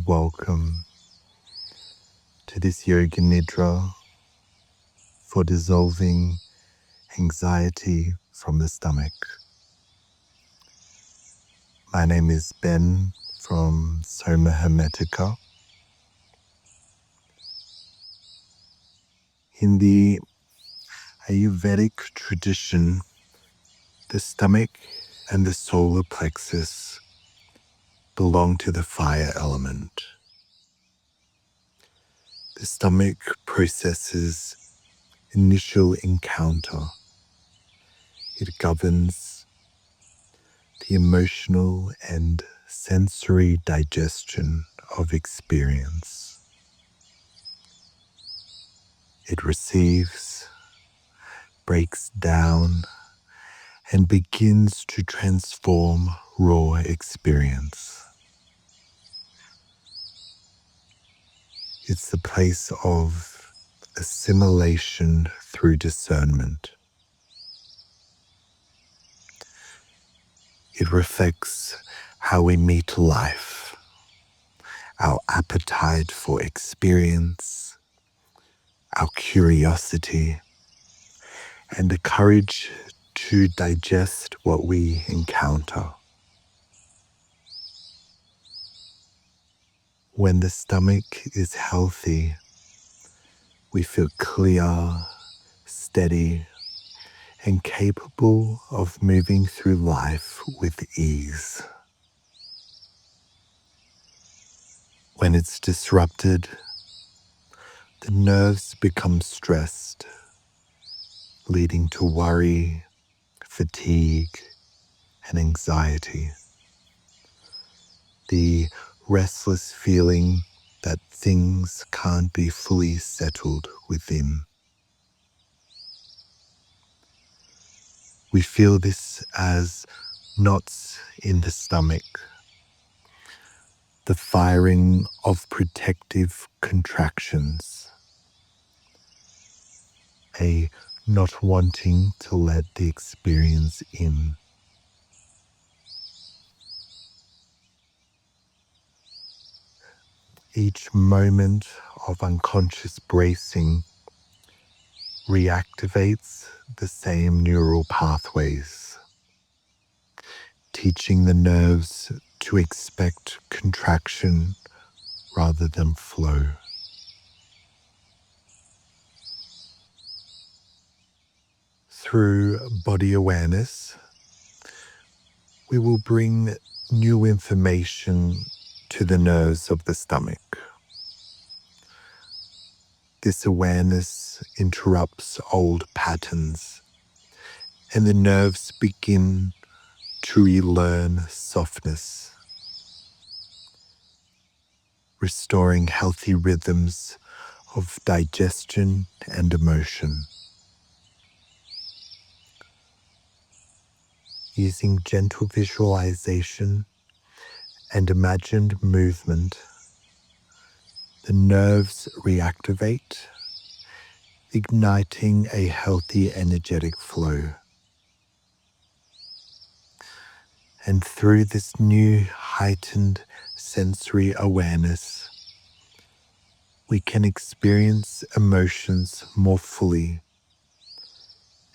welcome to this Yoga Nidra for dissolving anxiety from the stomach. My name is Ben from Soma Hermetica. In the Ayurvedic tradition, the stomach and the solar plexus belong to the fire element. The stomach processes initial encounter. It governs the emotional and sensory digestion of experience. It receives, breaks down, and begins to transform raw experience. It's the place of assimilation through discernment. It reflects how we meet life, our appetite for experience, our curiosity, and the courage to digest what we encounter. When the stomach is healthy, we feel clear, steady, and capable of moving through life with ease. When it's disrupted, the nerves become stressed, leading to worry, fatigue, and anxiety. The restless feeling that things can't be fully settled within. We feel this as knots in the stomach, the firing of protective contractions, a not wanting to let the experience in. Each moment of unconscious bracing reactivates the same neural pathways, teaching the nerves to expect contraction rather than flow. Through body awareness, we will bring new information to the nerves of the stomach. This awareness interrupts old patterns, and the nerves begin to relearn softness, restoring healthy rhythms of digestion and emotion. Using gentle visualization and imagined movement, the nerves reactivate, igniting a healthy energetic flow. And through this new heightened sensory awareness, we can experience emotions more fully,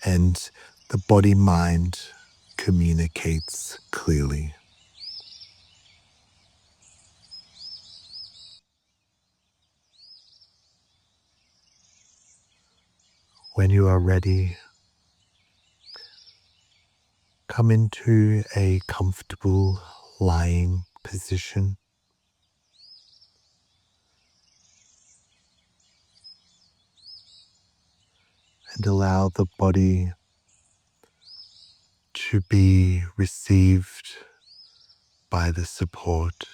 and the body-mind communicates clearly. When you are ready, come into a comfortable lying position. And allow the body to be received by the support.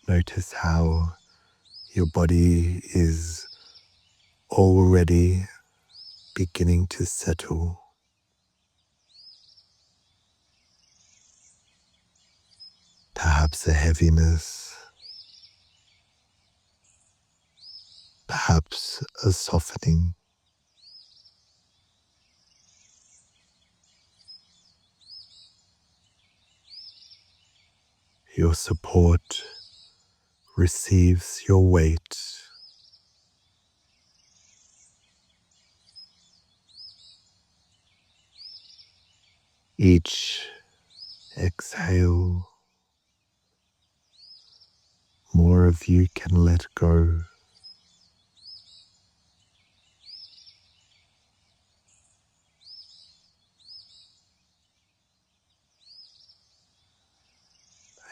Notice how your body is already beginning to settle. Perhaps a heaviness, perhaps a softening. Your support receives your weight. Each exhale, more of you can let go.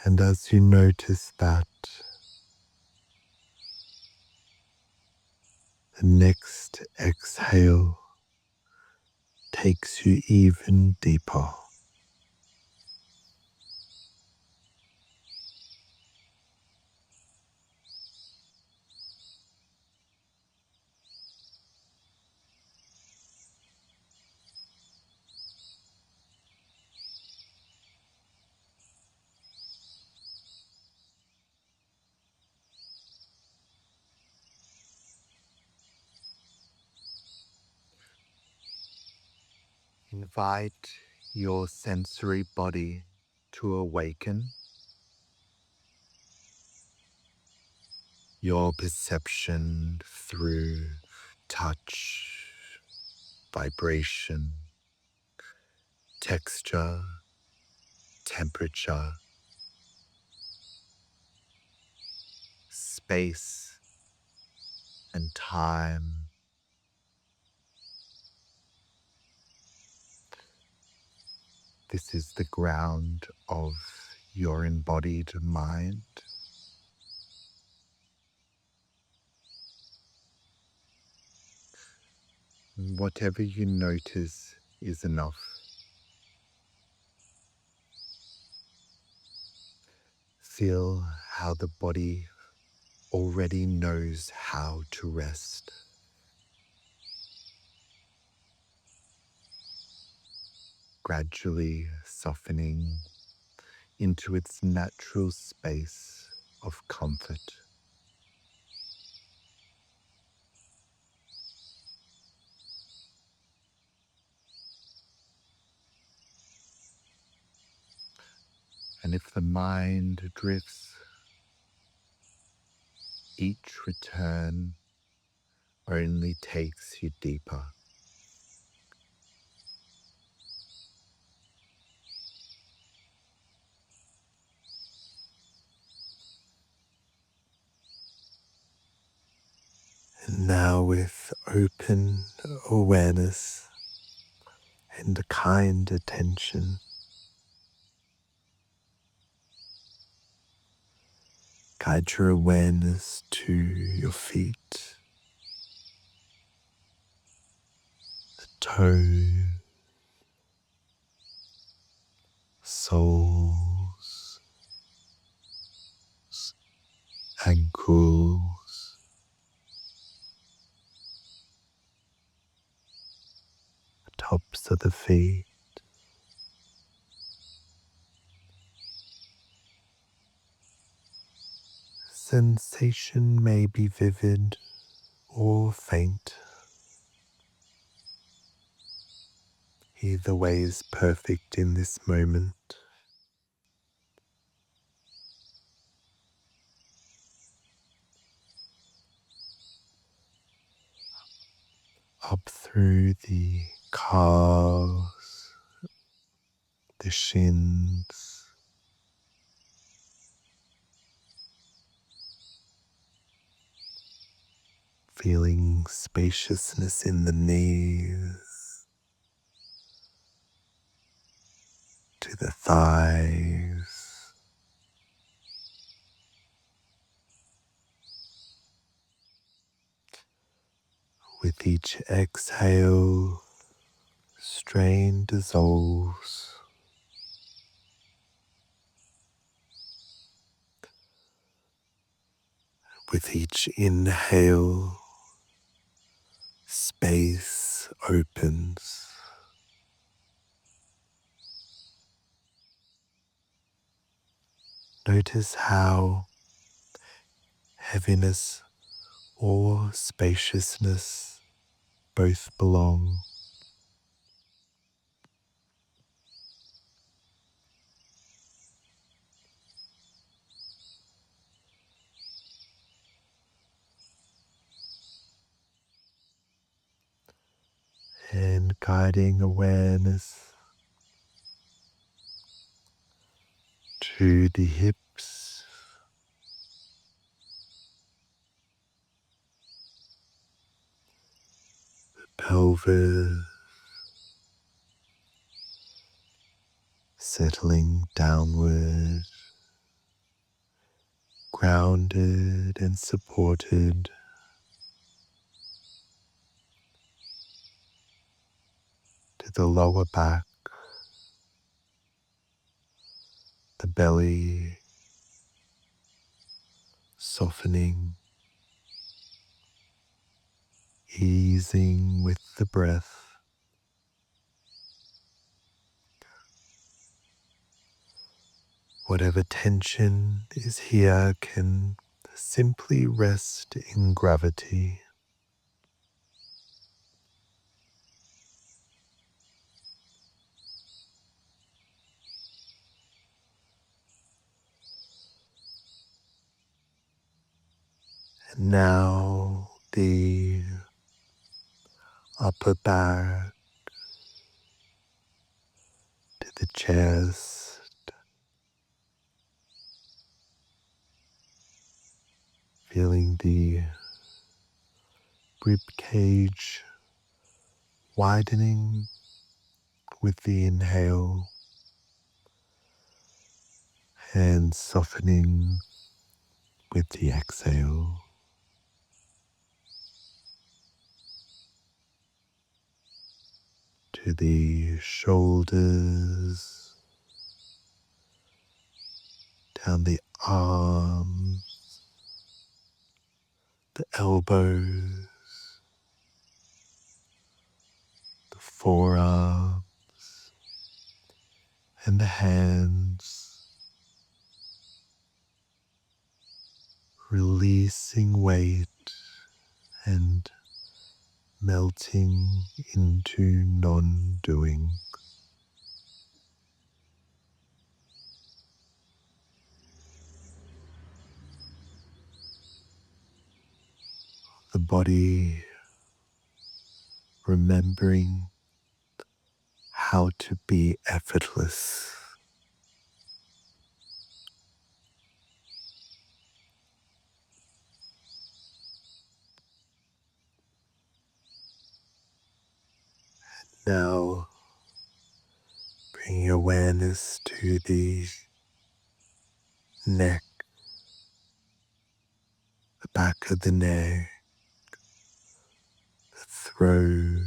And as you notice that, the next exhale takes you even deeper. Invite your sensory body to awaken. Your perception through touch, vibration, texture, temperature, space, and time. This is the ground of your embodied mind. Whatever you notice is enough. Feel how the body already knows how to rest. Gradually softening into its natural space of comfort. And if the mind drifts, each return only takes you deeper. And now with open awareness and a kind attention, guide your awareness to your feet, the toes, soles, ankles, tops of the feet. Sensation may be vivid or faint. Either way is perfect in this moment. Up through the calves, the shins, feeling spaciousness in the knees, to the thighs, with each exhale, strain dissolves. With each inhale, space opens. Notice how heaviness or spaciousness both belong. And guiding awareness to the hips, pelvis, settling downward, grounded and supported, to the lower back, the belly, softening, easing with the breath. Whatever tension is here can simply rest in gravity. And now the upper back to the chest, feeling the rib cage widening with the inhale and softening with the exhale. To the shoulders, down the arms, the elbows, the forearms, and the hands, releasing weight and melting into non-doing. The body remembering how to be effortless. Now bring your awareness to the neck, the back of the neck, the throat,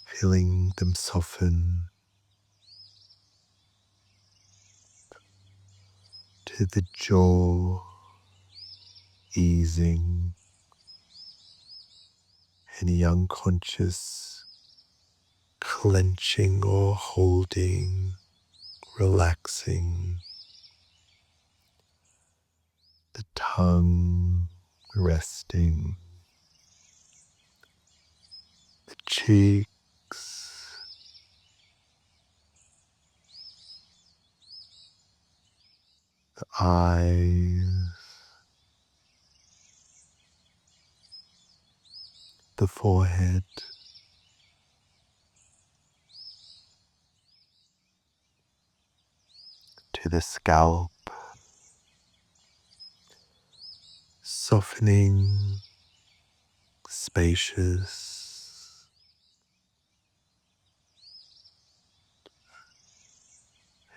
feeling them soften, to the jaw, easing any unconscious clenching or holding, relaxing, the tongue resting, the cheeks, the eyes, the forehead, to the scalp, softening, spacious,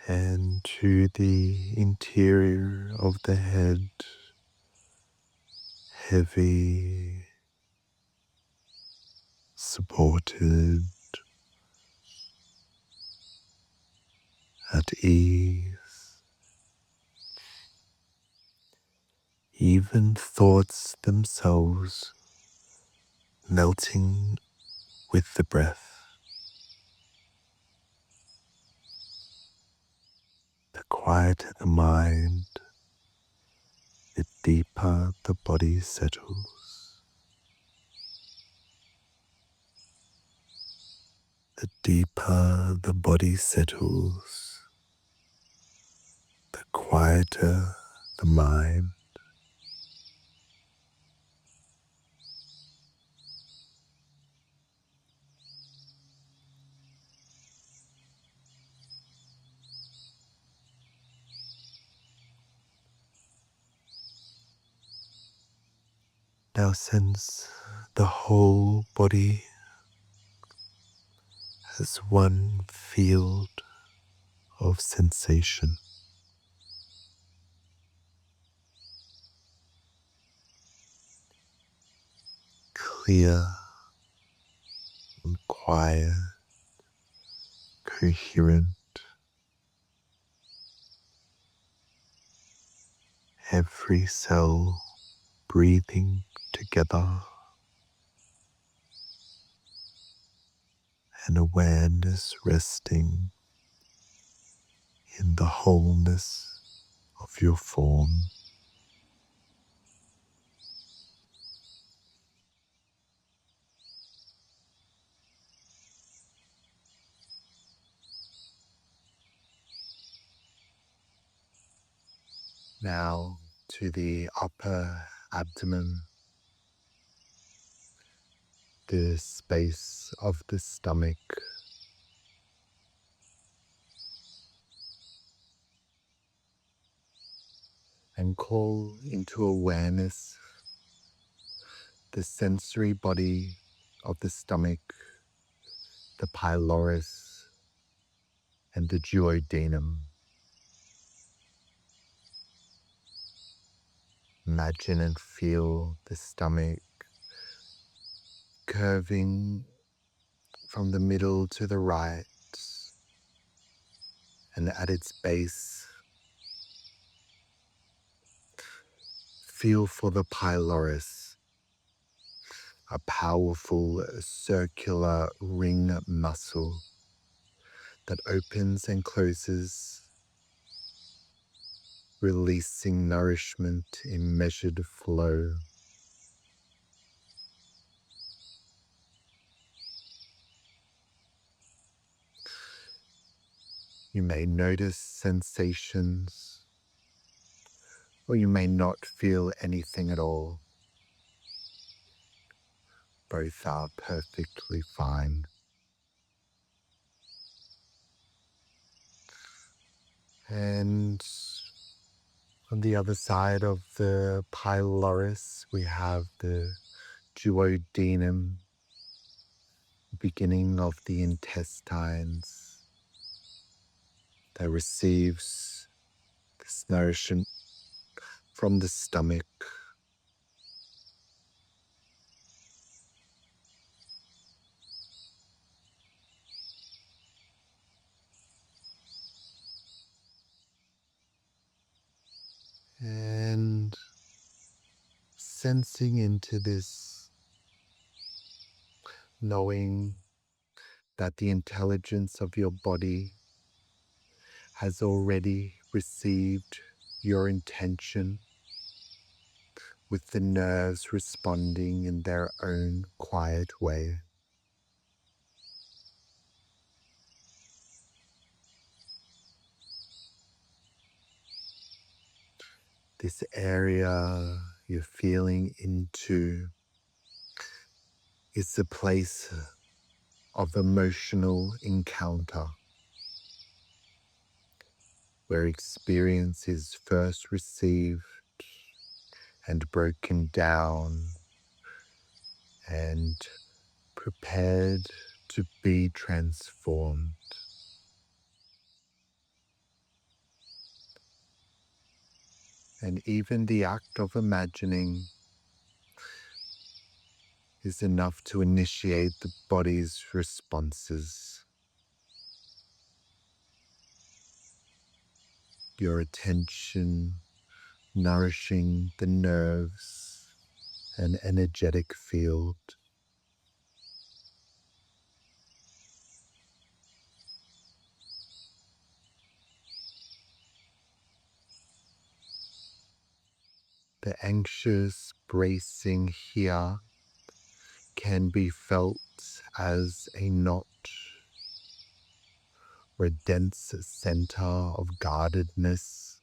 and to the interior of the head, heavy, supported, at ease. Even thoughts themselves melting with the breath, the quieter the mind, deeper the body settles, the deeper the body settles, the quieter the mind. Now sense the whole body as one field of sensation, clear and quiet, coherent, every cell breathing together, and awareness resting in the wholeness of your form. Now to the upper abdomen, the space of the stomach, and call into awareness the sensory body of the stomach, the pylorus, and the duodenum. Imagine and feel the stomach curving from the middle to the right, and at its base, feel for the pylorus, a powerful circular ring muscle that opens and closes, releasing nourishment in measured flow. You may notice sensations, or you may not feel anything at all. Both are perfectly fine. And on the other side of the pylorus, we have the duodenum, beginning of the intestines, that receives this nourishment from the stomach. And sensing into this, knowing that the intelligence of your body has already received your intention, with the nerves responding in their own quiet way. This area you're feeling into is the place of emotional encounter, where experience is first received and broken down and prepared to be transformed. And even the act of imagining is enough to initiate the body's responses. Your attention nourishing the nerves and energetic field. The anxious bracing here can be felt as a knot or a dense center of guardedness.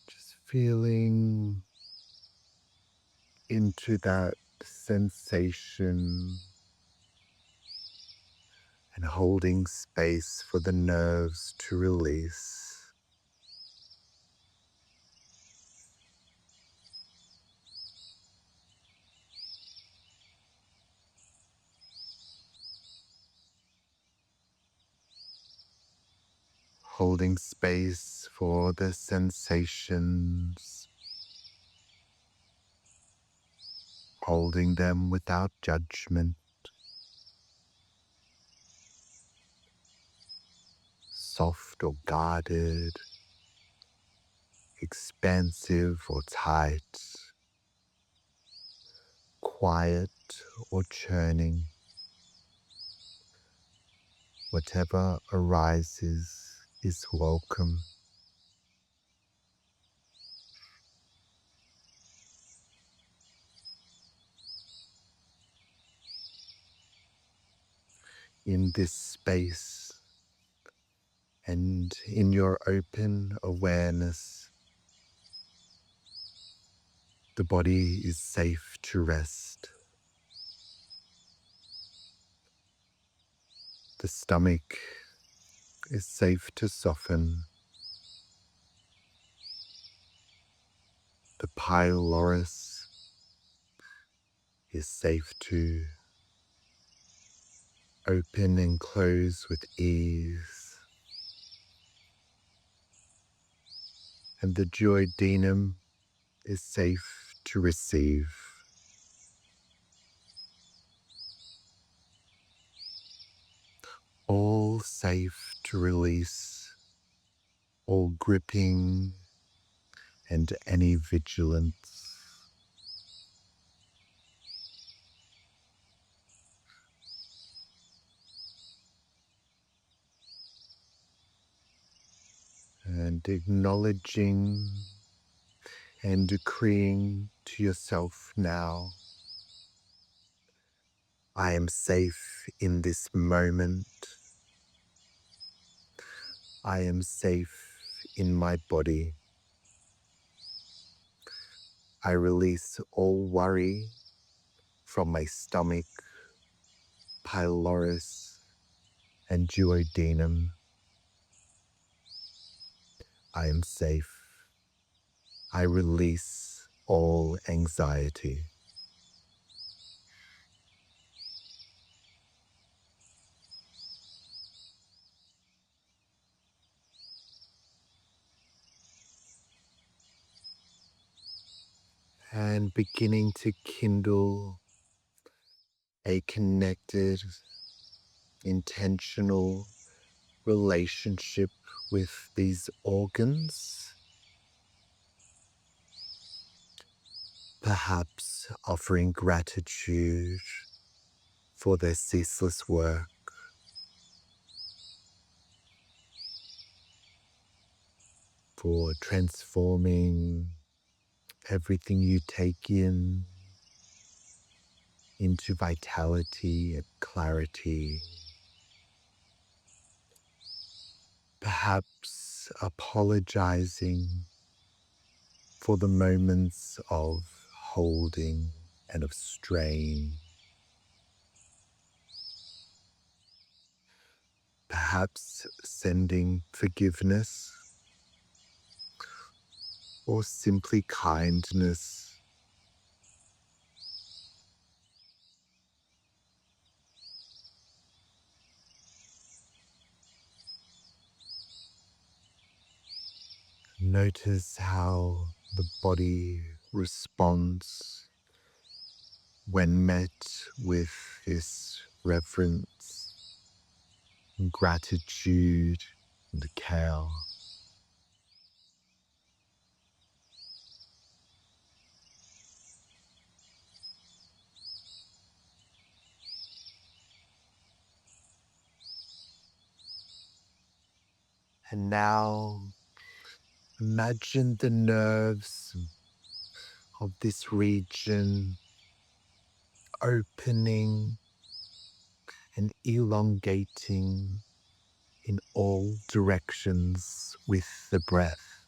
Just feeling into that sensation and holding space for the nerves to release. Holding space for the sensations, holding them without judgment, soft or guarded, expansive or tight, quiet or churning. Whatever arises is welcome. In this space and in your open awareness, the body is safe to rest. The stomach is safe to soften. The pylorus is safe to open and close with ease. And the duodenum is safe to receive. All safe to release, all gripping and any vigilance. And acknowledging and decreeing to yourself now, I am safe in this moment. I am safe in my body. I release all worry from my stomach, pylorus, and duodenum. I am safe. I release all anxiety. And beginning to kindle a connected, intentional relationship with these organs, perhaps offering gratitude for their ceaseless work, for transforming everything you take in into vitality and clarity. Perhaps apologizing for the moments of holding and of strain. Perhaps sending forgiveness or simply kindness. Notice how the body responds when met with this reverence, gratitude, and care. And now imagine the nerves of this region opening and elongating in all directions with the breath.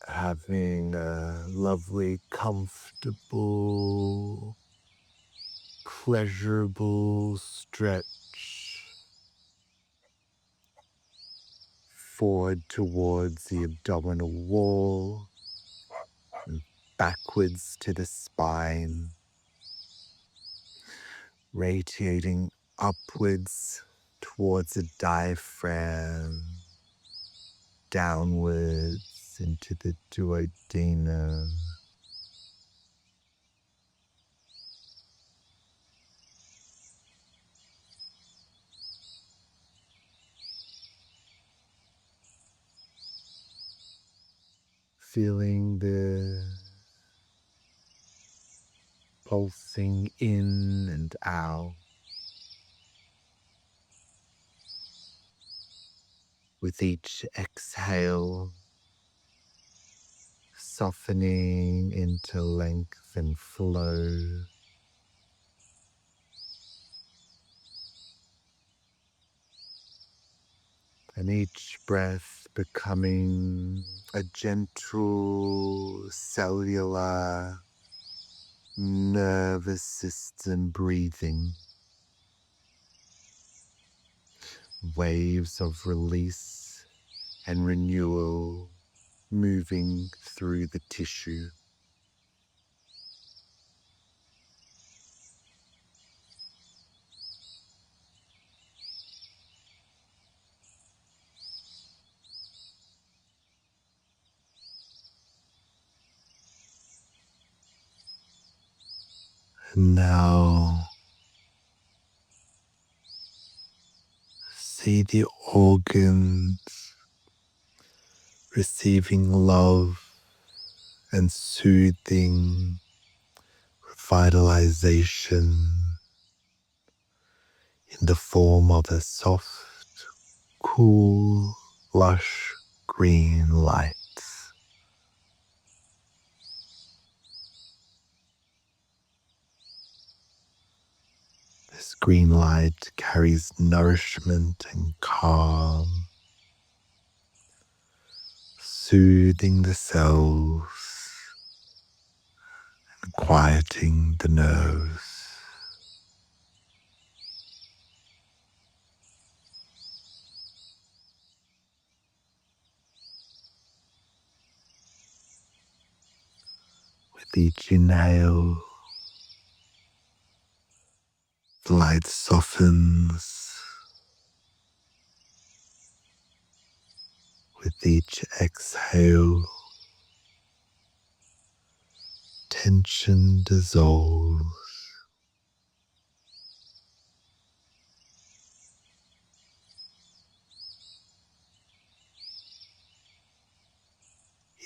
Having a lovely, comfortable, pleasurable stretch forward towards the abdominal wall and backwards to the spine, radiating upwards towards the diaphragm, downwards into the duodenum. Feeling the pulsing in and out with each exhale, softening into length and flow. And each breath becoming a gentle cellular nervous system breathing. Waves of release and renewal moving through the tissue. And now see the organs receiving love and soothing revitalization in the form of a soft, cool, lush green light. This green light carries nourishment and calm, soothing the cells and quieting the nerves. With each inhale, the light softens. With each exhale, tension dissolves.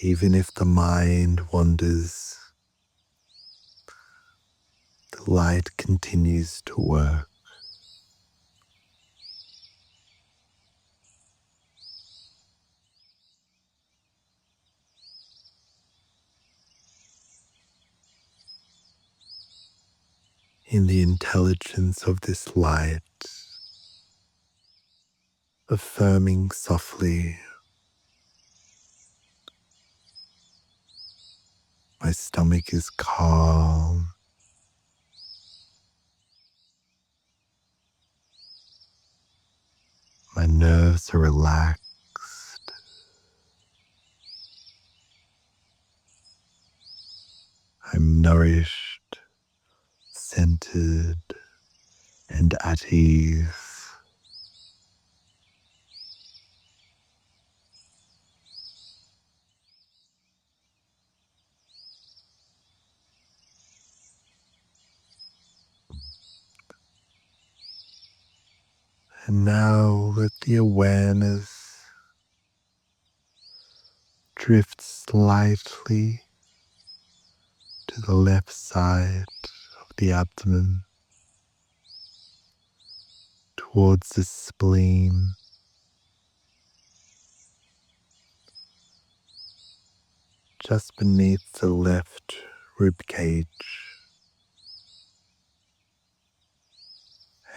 Even if the mind wanders, the light continues to work. In the intelligence of this light, affirming softly, my stomach is calm, my nerves are relaxed, I'm nourished, centered, and at ease. And now let the awareness drift slightly to the left side of the abdomen. towards the spleen, just beneath the left rib cage,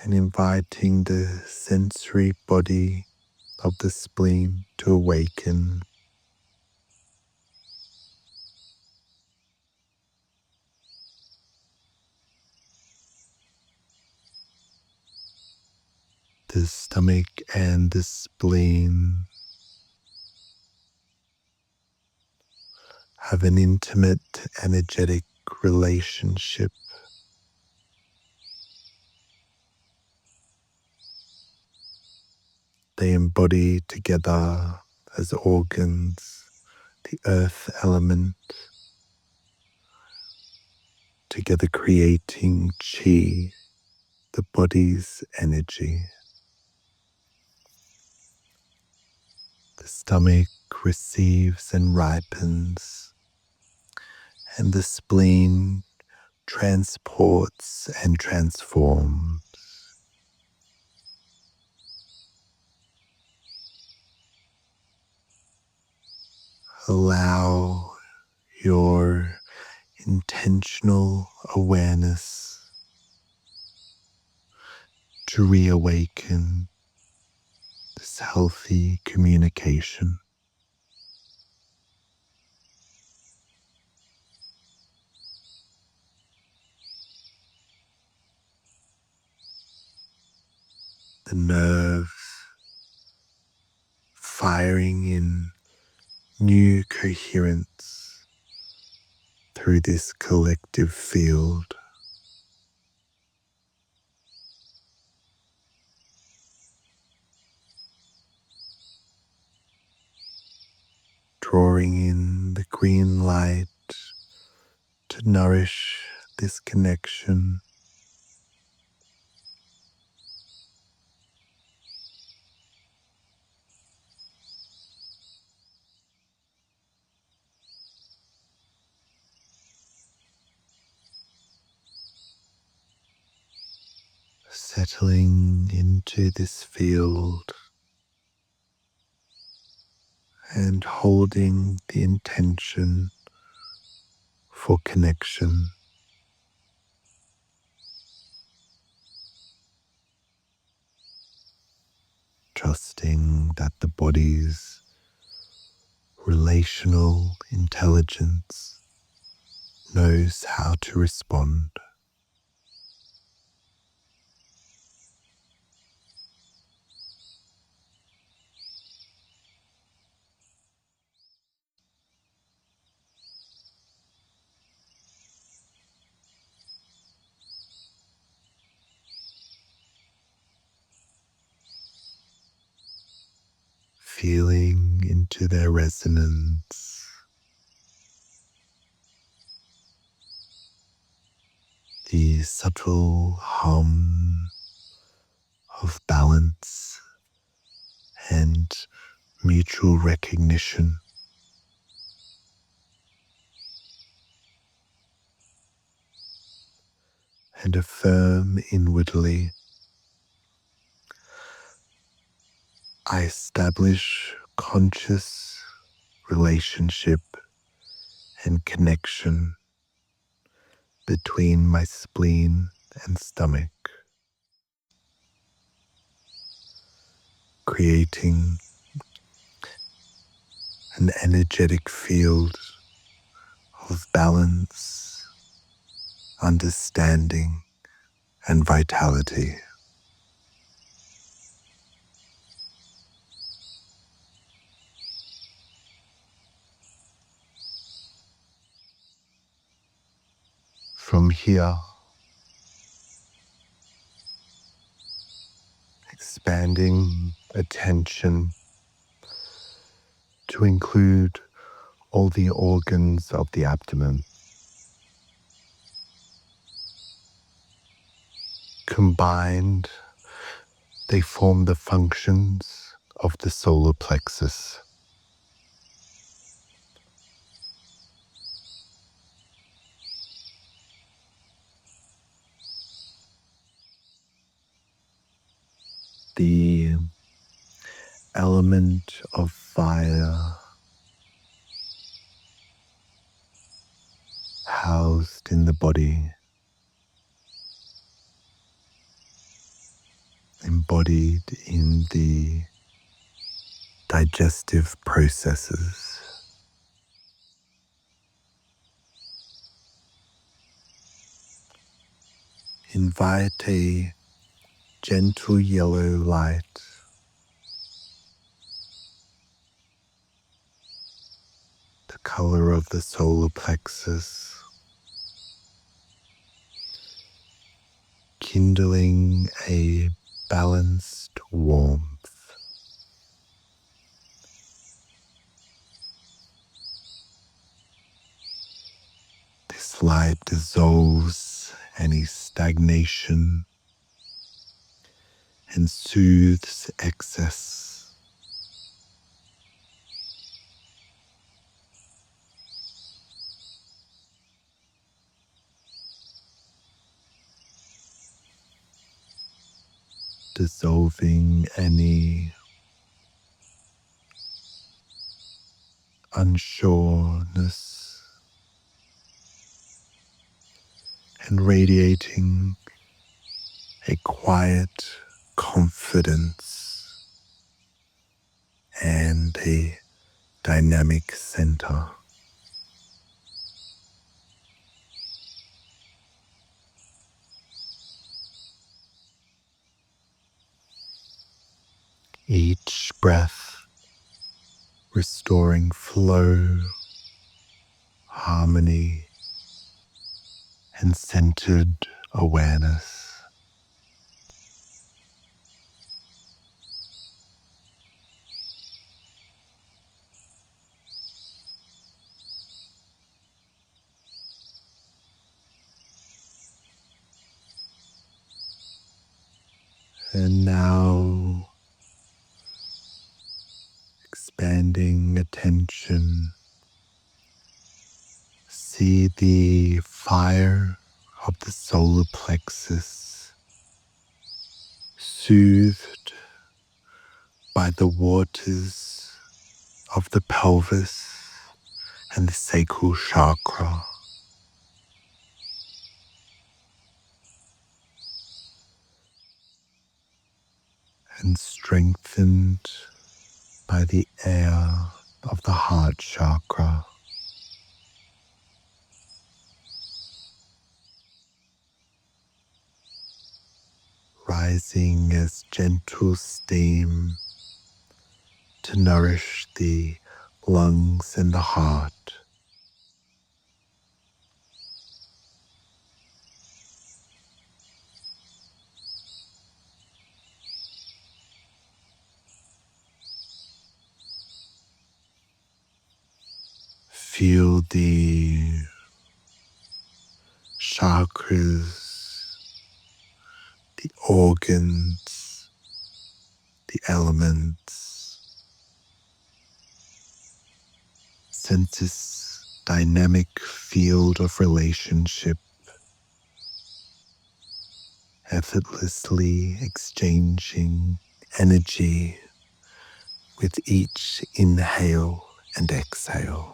and inviting the sensory body of the spleen to awaken. The stomach and the spleen have an intimate, energetic relationship. They embody together as organs the earth element, together creating chi, the body's energy. The stomach receives and ripens, and the spleen transports and transforms. Allow your intentional awareness to reawaken this healthy communication. The nerves firing in new coherence through this collective field. Drawing in the green light to nourish this connection. Settling into this field and holding the intention for connection. Trusting that the body's relational intelligence knows how to respond. Feeling into their resonance, the subtle hum of balance and mutual recognition. And affirm inwardly, I establish conscious relationship and connection between my spleen and stomach, creating an energetic field of balance, understanding, and vitality. From here, expanding attention to include all the organs of the abdomen. Combined, they form the functions of the solar plexus. the element of fire housed in the body, embodied in the digestive processes. Invite a gentle yellow light the color of the solar plexus, kindling a balanced warmth. This light dissolves any stagnation and soothes excess. Dissolving any unsureness and radiating a quiet confidence and a dynamic center. Each breath restoring flow, harmony, and centered awareness. And now expanding attention, see the fire of the solar plexus soothed by the waters of the pelvis and the sacral chakra, and strengthened by the air of the heart chakra. Rising as gentle steam to nourish the lungs and the heart. Feel the chakras, the organs, the elements. Sense this dynamic field of relationship, effortlessly exchanging energy with each inhale and exhale.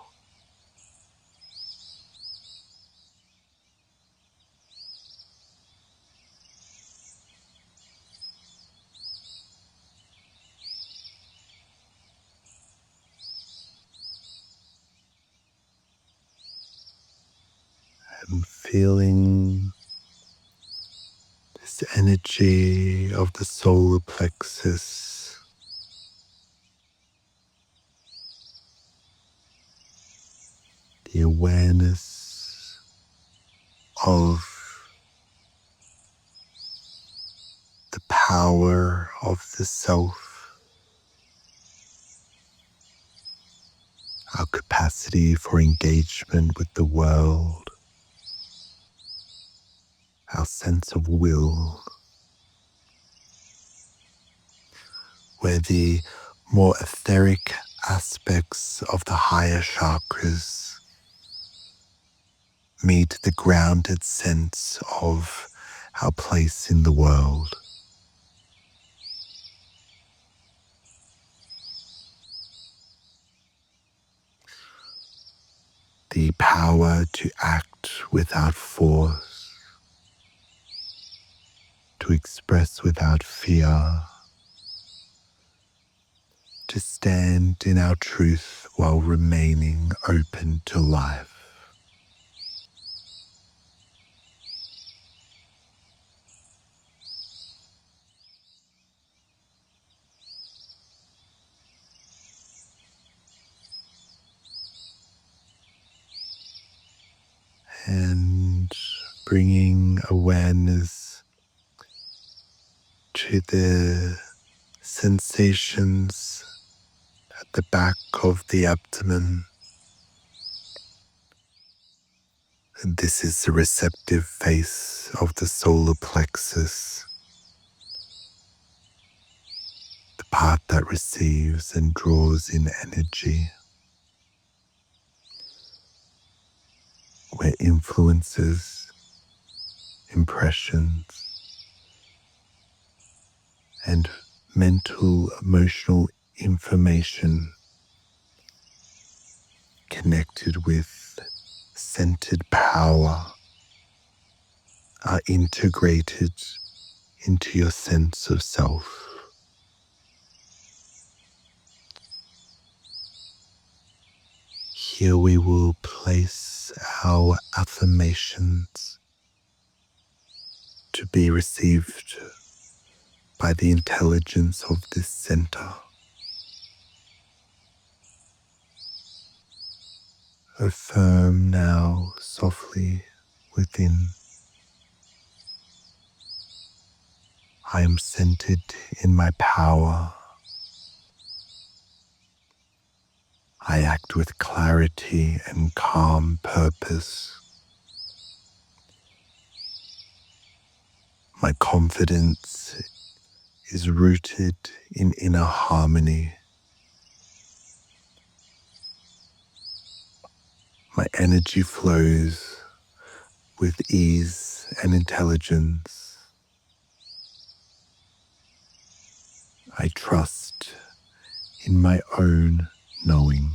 And feeling this energy of the solar plexus the awareness of the power of the self, our capacity for engagement with the world, our sense of will, where the more etheric aspects of the higher chakras meet the grounded sense of our place in the world. the power to act without force, to express without fear, to stand in our truth while remaining open to life. And bringing awareness to the sensations at the back of the abdomen. And this is the receptive face of the solar plexus, the part that receives and draws in energy, where influences, impressions, and mental, emotional information connected with centered power are integrated into your sense of self. Here we will place our affirmations to be received by the intelligence of this center. Affirm now softly within. I am centered in my power. I act with clarity and calm purpose. My confidence is rooted in inner harmony. My energy flows with ease and intelligence. I trust in my own knowing.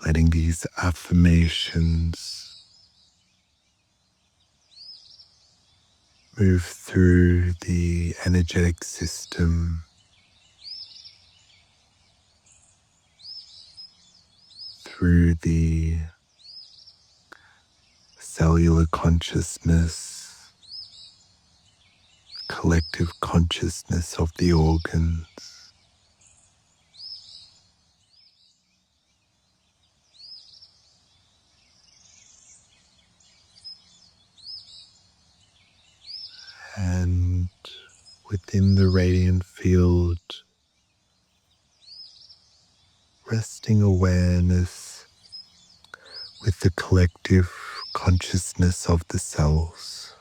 Letting these affirmations move through the energetic system, through the cellular consciousness, collective consciousness of the organs, and within the radiant field, resting awareness with the collective consciousness of the cells.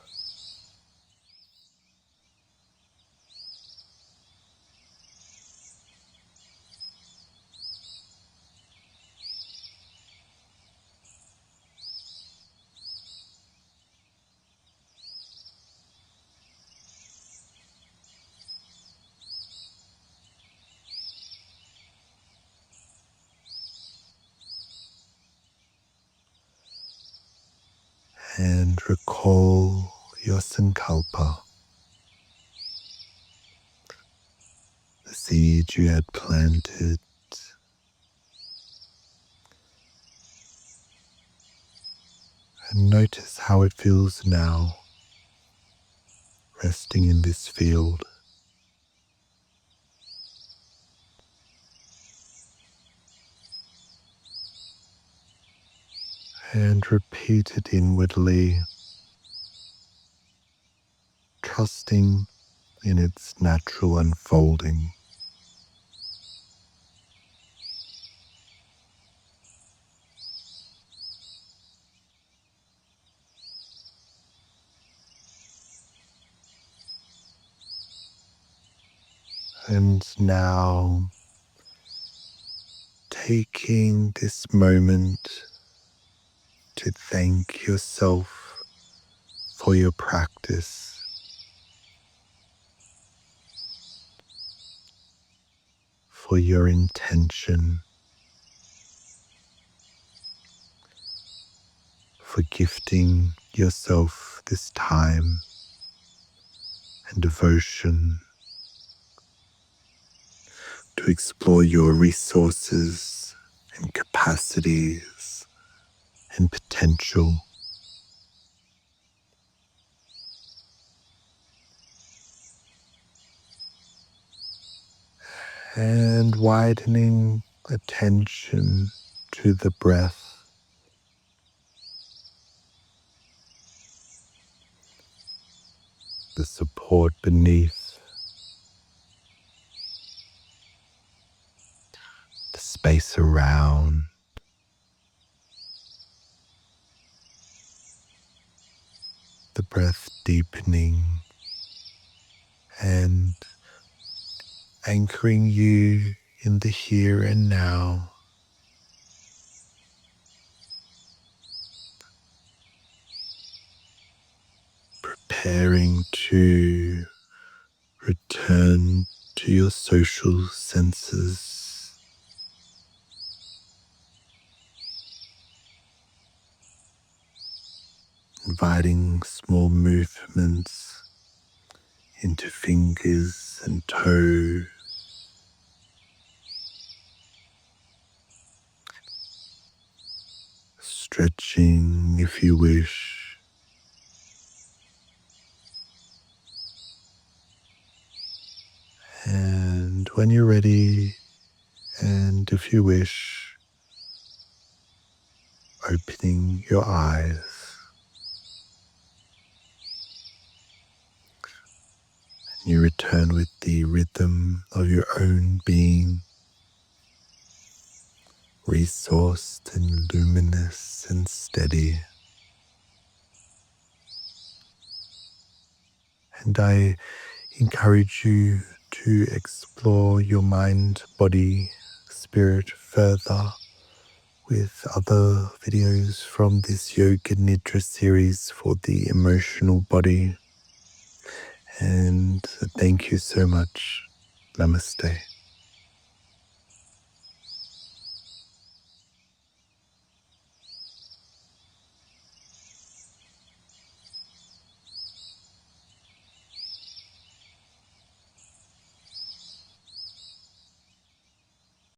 And recall your sankalpa, the seed you had planted, and notice how it feels now, resting in this field. And repeat it inwardly, trusting in its natural unfolding. And now, taking this moment to thank yourself for your practice, for your intention, for gifting yourself this time and devotion to explore your resources and capacities and potential. And widening attention to the breath, the support beneath, the space around, the breath deepening and anchoring you in the here and now. Preparing to return to your social senses, inviting small movements into fingers and toes, stretching if you wish, and when you're ready, and if you wish, opening your eyes. You return with the rhythm of your own being, resourced and luminous and steady. And I encourage you to explore your mind, body, spirit further with other videos from this Yoga Nidra series for the emotional body. And thank you so much. Namaste.